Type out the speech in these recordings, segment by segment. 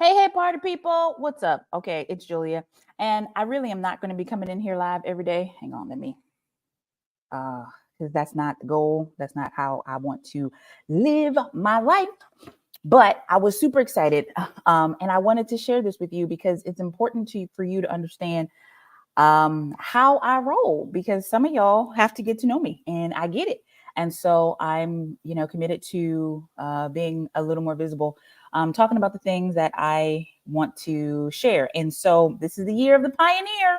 Hey, party people. What's up? Okay, it's Julia. And I really am not going to be coming in here live every day. Hang on, let me, because that's not the goal. That's not how I want to live my life. But I was super excited. And I wanted to share this with you because it's important for you to understand how I roll, because some of y'all have to get to know me and I get it. And so I'm, committed to being a little more visible, talking about the things that I want to share. And so this is the year of the pioneer.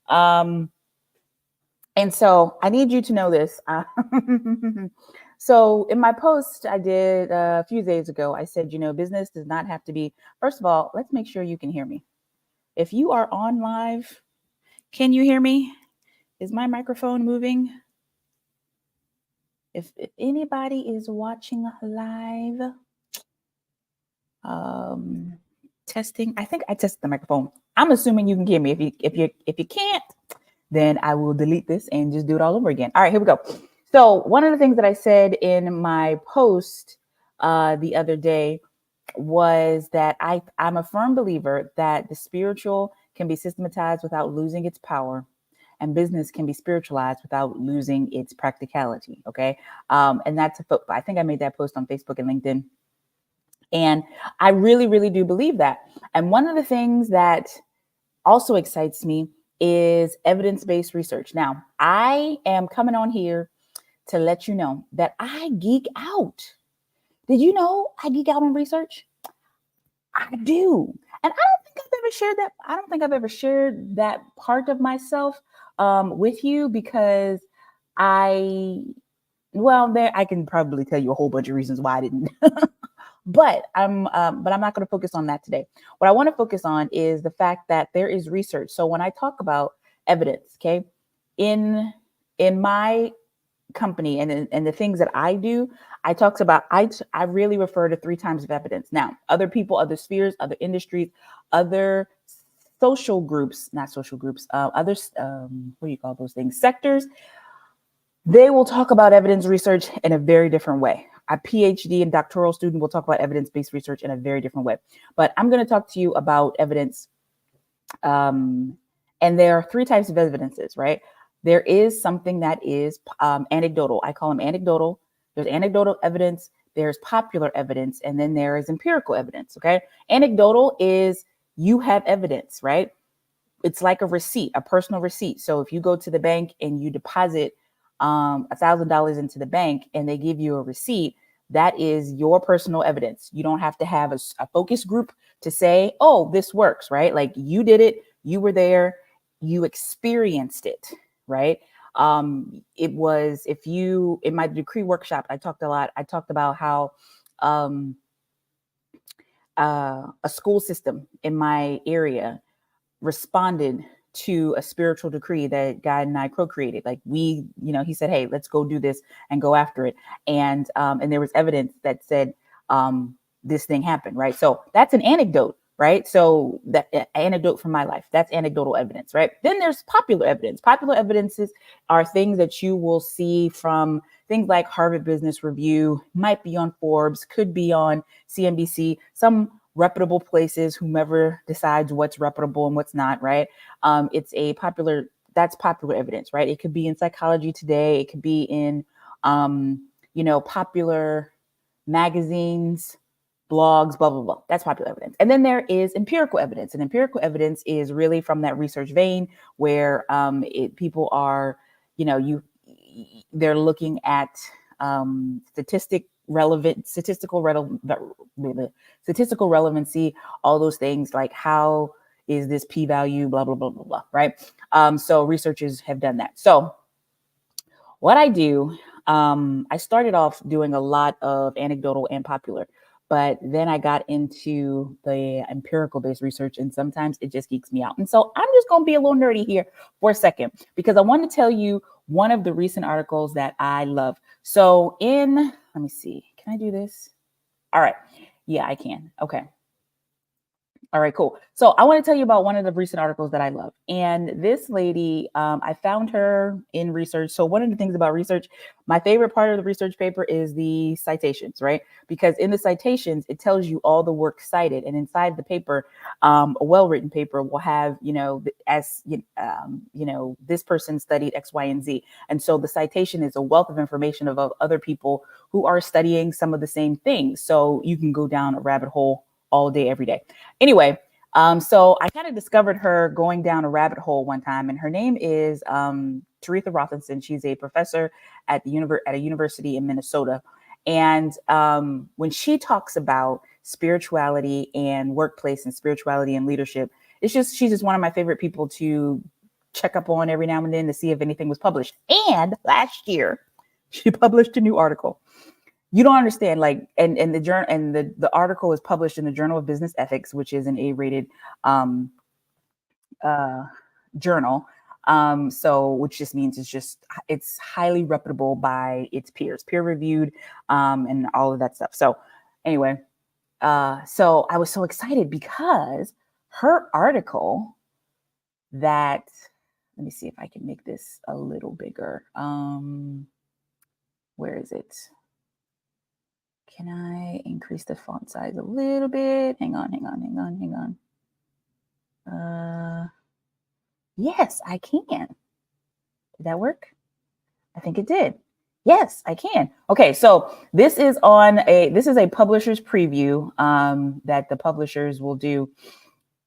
Um, and so I need you to know this. So in my post I did a few days ago, I said, business does not have to be, first of all, let's make sure you can hear me. If you are on live, can you hear me? Is my microphone moving? If anybody is watching live, testing. I think I tested the microphone. I'm assuming you can hear me. If you can't, then I will delete this and just do it all over again. All right, here we go. So one of the things that I said in my post the other day was that I'm a firm believer that the spiritual can be systematized without losing its power, and business can be spiritualized without losing its practicality. Okay. And that's I think I made that post on Facebook and LinkedIn. And I really, really do believe that. And one of the things that also excites me is evidence-based research. Now, I am coming on here to let you know that I geek out. Did you know I geek out on research? I do. And I don't think I've ever shared that part of myself with you, because there I can probably tell you a whole bunch of reasons why I didn't. But I'm not going to focus on that today. What I want to focus on is the fact that there is research. So when I talk about evidence, okay, in my company and the things that I do, I really refer to 3 times of evidence. Now, other people, other spheres, other industries, other social groups, not social groups, others, what do you call those things? Sectors. They will talk about evidence research in a very different way. A PhD and doctoral student will talk about evidence-based research in a very different way. But I'm going to talk to you about evidence. And there are 3 types of evidences, right? There is something that is anecdotal. I call them anecdotal. There's anecdotal evidence, there's popular evidence, and then there is empirical evidence, okay? Anecdotal is you have evidence, right? It's like a receipt, a personal receipt. So if you go to the bank and you deposit $1,000 into the bank and they give you a receipt, that is your personal evidence. You don't have to have a focus group to say, oh, this works, right? Like you did it, you were there, you experienced it, right? It was, in my decree workshop, I talked about how a school system in my area responded to a spiritual decree that God and I co-created. Like he said, hey, let's go do this and go after it. And there was evidence that said this thing happened, right? So that's an anecdote, right? So that anecdote from my life, that's anecdotal evidence, right? Then there's popular evidence. Popular evidences are things that you will see from things like Harvard Business Review, might be on Forbes, could be on CNBC, some reputable places, whomever decides what's reputable and what's not, right? That's popular evidence, right? It could be in Psychology Today. It could be in, popular magazines, blogs, blah, blah, blah. That's popular evidence. And then there is empirical evidence. And empirical evidence is really from that research vein where people are, they're looking at statistical relevancy, all those things, like how is this p-value, blah, blah, blah, blah, blah, right? So researchers have done that. So what I do, I started off doing a lot of anecdotal and popular, but then I got into the empirical based research, and sometimes it just geeks me out. And so I'm just going to be a little nerdy here for a second, because I want to tell you one of the recent articles that I love. So let me see, can I do this? All right. Yeah, I can. Okay. All right, cool. So I want to tell you about one of the recent articles that I love. And this lady, I found her in research. So one of the things about research, my favorite part of the research paper is the citations, right? Because in the citations, it tells you all the work cited. And inside the paper, a well-written paper will have, this person studied X, Y, and Z. And so the citation is a wealth of information of other people who are studying some of the same things. So you can go down a rabbit hole all day, every day. Anyway, so I kind of discovered her going down a rabbit hole one time, and her name is Teresa Rothenson. She's a professor at a university in Minnesota, and when she talks about spirituality and workplace and spirituality and leadership, she's just one of my favorite people to check up on every now and then to see if anything was published. And last year, she published a new article. You don't understand, like, and the journal, and the article is published in the Journal of Business Ethics, which is an A-rated um, journal. So which just means it's highly reputable by its peers, peer reviewed, and all of that stuff. So anyway, so I was so excited because her article that, let me see if I can make this a little bigger. Where is it? Can I increase the font size a little bit? Hang on. Yes, I can. Did that work? I think it did. Yes, I can. Okay, so this is a publisher's preview that the publishers will do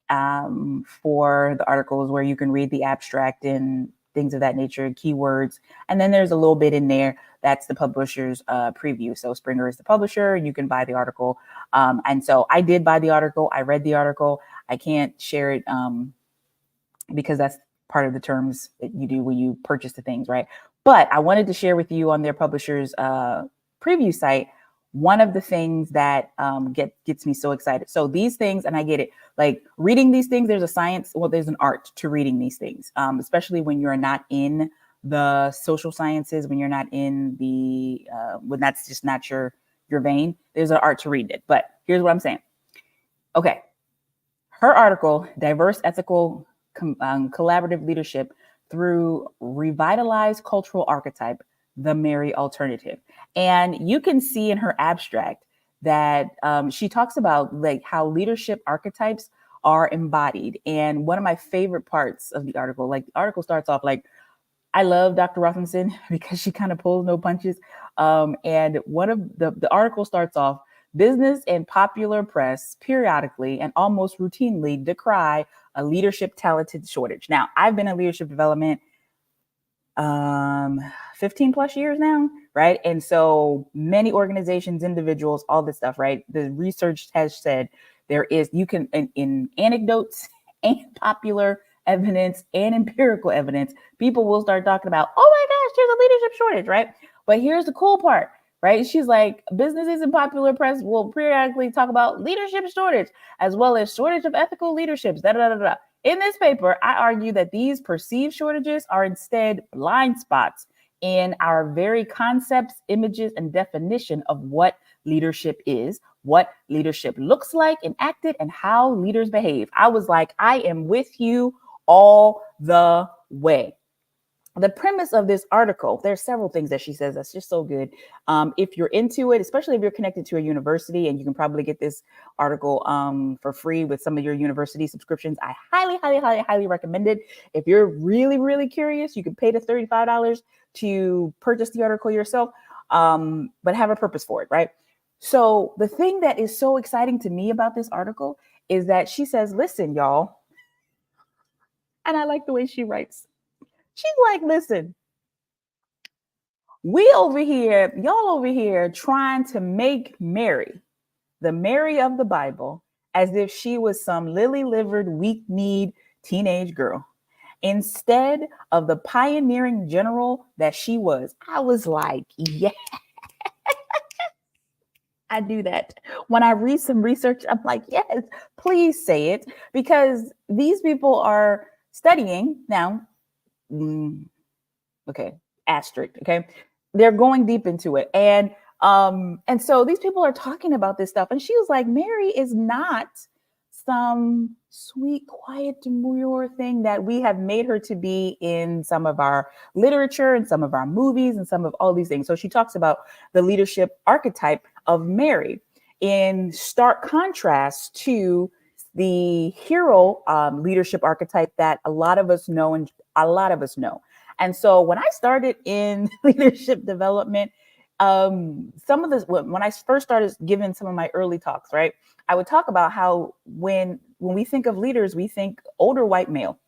for the articles, where you can read the abstract and things of that nature, keywords. And then there's a little bit in there that's the publisher's preview. So Springer is the publisher, and you can buy the article. And so I did buy the article. I read the article. I can't share it because that's part of the terms that you do when you purchase the things, right? But I wanted to share with you on their publisher's preview site one of the things that gets me so excited. So these things, and I get it, like reading these things, there's a science, well, there's an art to reading these things, especially when you're not in the social sciences, when you're not in the, when that's just not your vein, there's an art to read it. But here's what I'm saying. Okay. Her article, Diverse Ethical Collaborative Leadership Through Revitalized Cultural Archetype, the Mary Alternative. And you can see in her abstract that she talks about like how leadership archetypes are embodied. And one of my favorite parts of the article, like the article starts off like, I love Dr. Rothenson because she kind of pulls no punches. And one of the article starts off, business and popular press periodically and almost routinely decry a leadership talented shortage. Now, I've been in leadership development 15 plus years now, right? And so many organizations, individuals, all this stuff, right? The research has said there is, you can, in anecdotes and popular evidence and empirical evidence, people will start talking about, oh my gosh, there's a leadership shortage, right? But here's the cool part, right? She's like, businesses and popular press will periodically talk about leadership shortage, as well as shortage of ethical leaderships, da da da da. In this paper, I argue that these perceived shortages are instead blind spots in our very concepts, images, and definition of what leadership is, what leadership looks like enacted, and how leaders behave. I was like, I am with you all the way. The premise of this article, there's several things that she says that's just so good. If you're into it, especially if you're connected to a university, and you can probably get this article for free with some of your university subscriptions, I highly recommend it. If you're really, really curious, you can pay the $35 to purchase the article yourself, but have a purpose for it, right? So the thing that is so exciting to me about this article is that she says, listen, y'all, and I like the way she writes. She's like, listen, y'all over here trying to make Mary, the Mary of the Bible, as if she was some lily-livered, weak-kneed teenage girl, instead of the pioneering general that she was. I was like, yeah, I do that. When I read some research, I'm like, yes, please say it, because these people are studying now. Okay, asterisk. Okay, they're going deep into it, and so these people are talking about this stuff, and she was like, Mary is not some sweet, quiet, demure thing that we have made her to be in some of our literature and some of our movies and some of all these things. So she talks about the leadership archetype of Mary in stark contrast to the hero leadership archetype that a lot of us know and a lot of us know. And so when I started in leadership development, some of this, when I first started giving some of my early talks, right, I would talk about how when we think of leaders, we think older white male.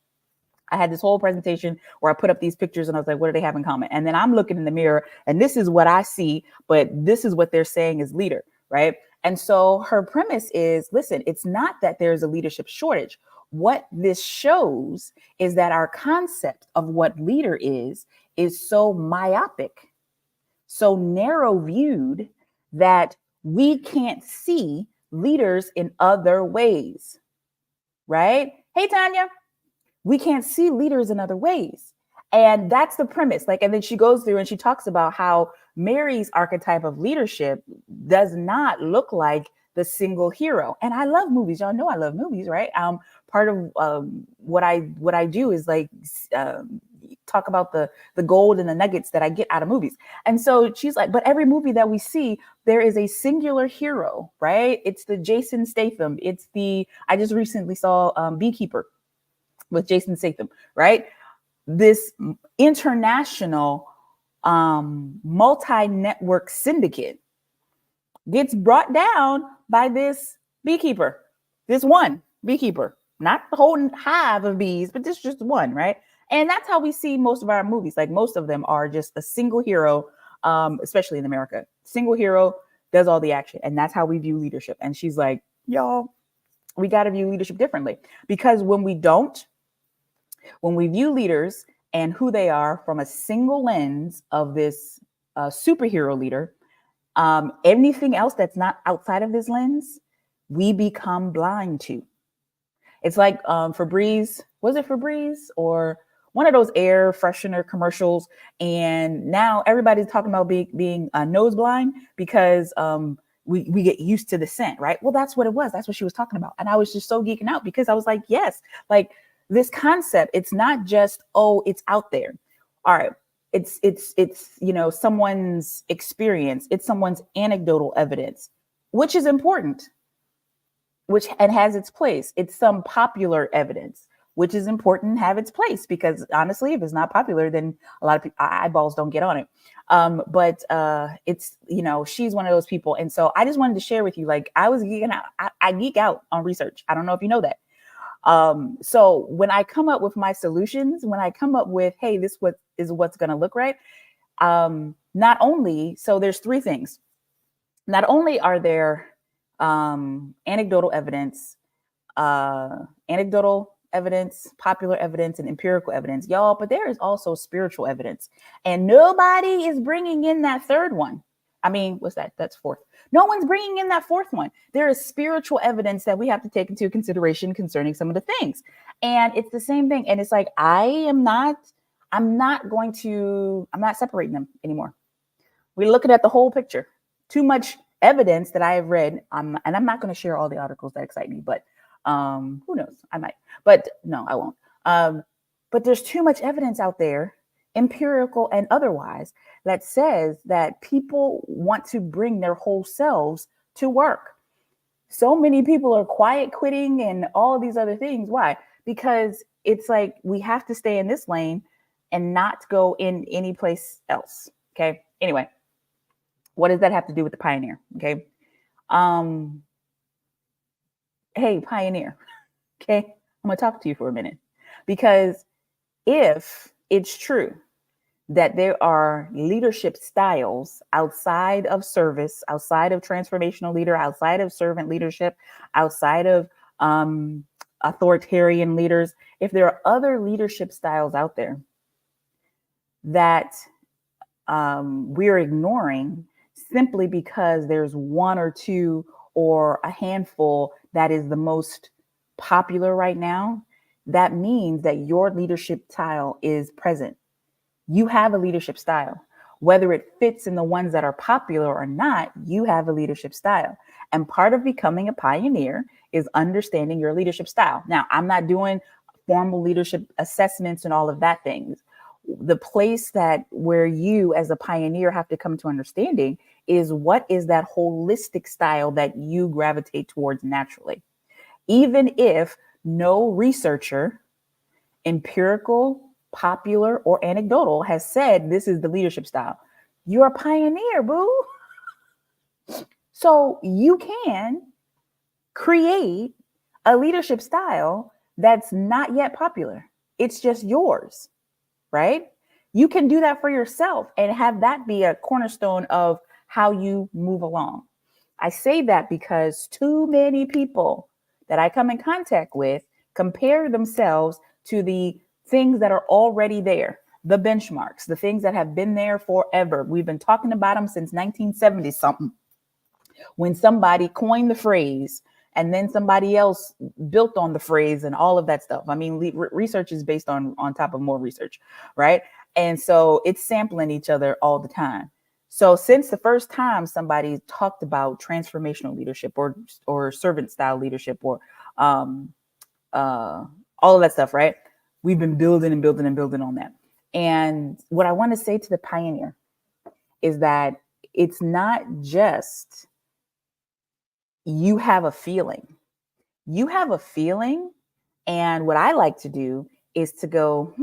I had this whole presentation where I put up these pictures and I was like, what do they have in common? And then I'm looking in the mirror and this is what I see, but this is what they're saying is leader, right? And so her premise is, listen, it's not that there's a leadership shortage. What this shows is that our concept of what leader is so myopic, so narrow viewed that we can't see leaders in other ways, right? Hey, Tanya, we can't see leaders in other ways. And that's the premise. Like, and then she goes through and she talks about how Mary's archetype of leadership does not look like the single hero. And I love movies. Y'all know I love movies, right? Part of what I do is like talk about the gold and the nuggets that I get out of movies. And so she's like, but every movie that we see, there is a singular hero, right? It's the Jason Statham. It's I just recently saw Beekeeper with Jason Statham, right? This international multi-network syndicate gets brought down by this beekeeper, this one beekeeper, not the whole hive of bees, but this just one, right? And that's how we see most of our movies. Like most of them are just a single hero, especially in America. Single hero does all the action. And that's how we view leadership. And she's like, y'all, we got to view leadership differently, because when we view leaders and who they are from a single lens of this superhero leader, anything else that's not outside of this lens, we become blind to. It's like Febreze, was it Febreze or one of those air freshener commercials? And now everybody's talking about being nose blind because we get used to the scent, right? Well, that's what it was. That's what she was talking about. And I was just so geeking out because I was like, yes, like this concept, it's not just, oh, it's out there. All right. It's, someone's experience. It's someone's anecdotal evidence, which is important, and has its place. It's some popular evidence, which is important and have its place, because honestly, if it's not popular, then a lot of people, eyeballs don't get on it. But it's, she's one of those people. And so I just wanted to share with you, like, I was geeking out. I geek out on research. I don't know if you know that. So when I come up with my solutions, when I come up with, hey, this is what's going to look right. Not only, so there's three things. Not only are there anecdotal evidence, popular evidence, and empirical evidence, y'all, but there is also spiritual evidence, and nobody is bringing in that third one. I mean, what's that? That's fourth. No one's bringing in that fourth one. There is spiritual evidence that we have to take into consideration concerning some of the things. And it's the same thing. And it's like, I'm not separating them anymore. We're looking at the whole picture. Too much evidence that I have read. And I'm not going to share all the articles that excite me, but who knows? I might, but no, I won't. But there's too much evidence out there, empirical and otherwise, that says that people want to bring their whole selves to work. So many people are quiet quitting and all these other things. Why? Because it's like we have to stay in this lane and not go in any place else. Okay. Anyway, what does that have to do with the pioneer? Okay. Hey, pioneer. Okay. I'm going to talk to you for a minute, because if it's true that there are leadership styles outside of service, outside of transformational leader, outside of servant leadership, outside of authoritarian leaders, if there are other leadership styles out there that we're ignoring simply because there's one or two or a handful that is the most popular right now, that means that your leadership style is present. You have a leadership style. Whether it fits in the ones that are popular or not, you have a leadership style. And part of becoming a pioneer is understanding your leadership style. Now, I'm not doing formal leadership assessments and all of that things. The place that where you as a pioneer have to come to understanding is what is that holistic style that you gravitate towards naturally. Even if no researcher, empirical, popular, or anecdotal has said this is the leadership style, you're a pioneer, boo. So you can create a leadership style that's not yet popular. It's just yours, right? You can do that for yourself and have that be a cornerstone of how you move along. I say that because too many people that I come in contact with compare themselves to the things that are already there, the benchmarks, the things that have been there forever. We've been talking about them since 1970 something, when somebody coined the phrase and then somebody else built on the phrase and all of that stuff. I mean, research is based on top of more research, right? And so it's sampling each other all the time. So since the first time somebody talked about transformational leadership or servant style leadership or all of that stuff, right? We've been building and building and building on that. And what I want to say to the pioneer is that it's not just you have a feeling. You have a feeling. And what I like to do is to go,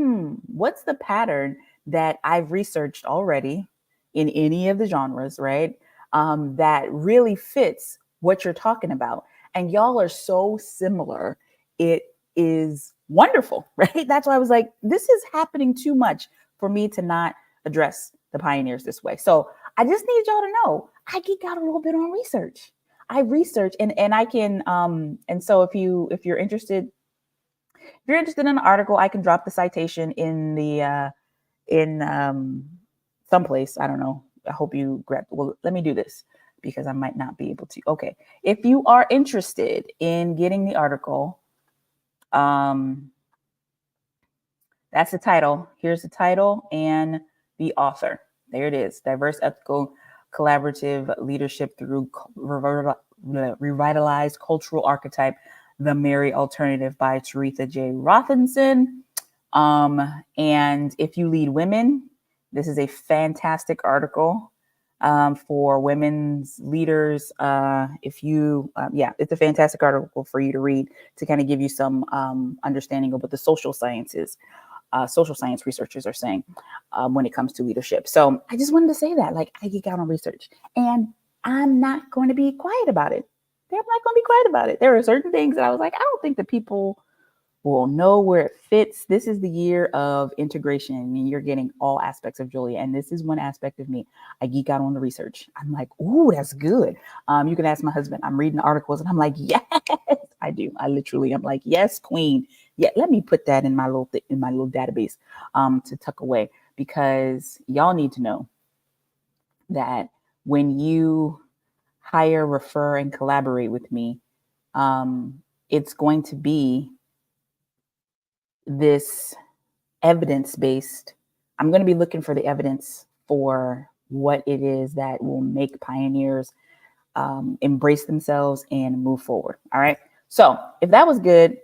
what's the pattern that I've researched already in any of the genres, right? That really fits what you're talking about. And y'all are so similar. It is wonderful, right? That's why I was like, this is happening too much for me to not address the pioneers this way. So I just need y'all to know I geek out a little bit on research. I research and I can and so if you're interested in an article, I can drop the citation in the someplace. I don't know. I hope you grab. Well, let me do this because I might not be able to. Okay, if you are interested in getting the article, that's the title. Here's the title and the author. There it is. Diverse, ethical, collaborative leadership through revitalized cultural archetype, The Merry Alternative by Taretha J. Rothenson. And if you lead women, this is a fantastic article for women's leaders. It's a fantastic article for you to read to kind of give you some understanding of what the social science researchers are saying when it comes to leadership. So I just wanted to say that, like, I geek out on research and I'm not going to be quiet about it. They're not going to be quiet about it. There are certain things that I was like, I don't think that people will know where it fits. This is the year of integration and you're getting all aspects of Julia. And this is one aspect of me. I geek out on the research. I'm like, ooh, that's good. You can ask my husband. I'm reading articles and I'm like, yes, I do. I'm like, yes, queen. Yeah, let me put that in my little database to tuck away, because y'all need to know that when you hire, refer, and collaborate with me, it's going to be this evidence-based. I'm going to be looking for the evidence for what it is that will make pioneers embrace themselves and move forward. All right. So if that was good,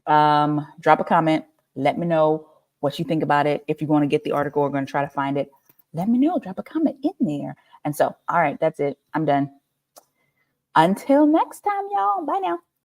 drop a comment. Let me know what you think about it. If you're going to get the article or going to try to find it, let me know. Drop a comment in there. And so, all right, that's it. I'm done. Until next time, y'all. Bye now.